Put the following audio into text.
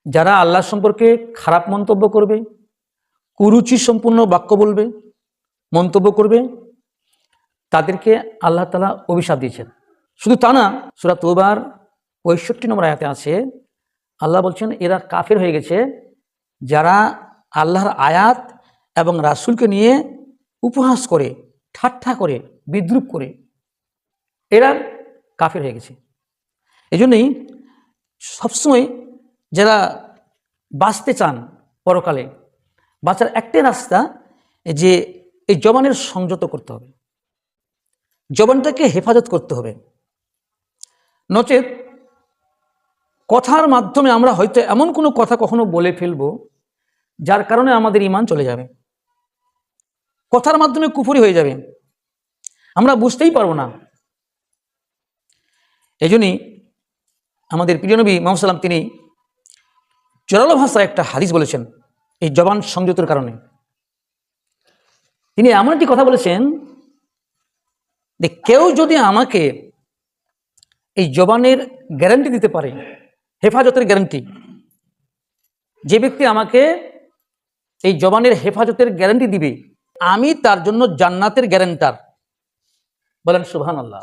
যারা আল্লাহ সম্পর্কে খারাপ মন্তব্য করবে, কুরুচি সম্পূর্ণ বাক্য বলবে, মন্তব্য করবে, তাদেরকে আল্লাহ তাআলা অভিশাপ দিয়েছেন। শুধু তা না, সূরা তওবার ৬৫ নম্বর আয়াতে আছে, আল্লাহ বলছেন এরা কাফের হয়ে গেছে যারা আল্লাহর আয়াত এবং রাসূলকে নিয়ে উপহাস করে, ঠাট্টা করে, বিদ্রূপ করে, এরা কাফের হয়ে গেছে। এজন্যই সবসময় যারা বাঁচতে চান পরকালে, বাঁচার একটাই রাস্তা যে এই জবানের সংযত করতে হবে, জবানটাকে হেফাজত করতে হবে। নচেত কথার মাধ্যমে আমরা হয়তো এমন কোনো কথা কখনো বলে ফেলবো যার কারণে আমাদের ঈমান চলে যাবে, কথার মাধ্যমে কুফরি হয়ে যাবে, আমরা বুঝতেই পারবো না। এজন্যই আমাদের প্রিয় নবী মুহাম্মদ সাল্লাল্লাহু আলাইহি ওয়াসাল্লাম তিনি জোরালো ভাষায় একটা হাদিস বলেছেন এই জবান সংযতের কারণে। তিনি এমন একটি কথা বলেছেন যে কেউ যদি আমাকে এই জবানের গ্যারান্টি দিতে পারে, হেফাজতের গ্যারান্টি, যে ব্যক্তি আমাকে এই জবানের হেফাজতের গ্যারান্টি দিবে, আমি তার জন্য জান্নাতের গ্যারান্টার। বলেন সুবহানাল্লাহ।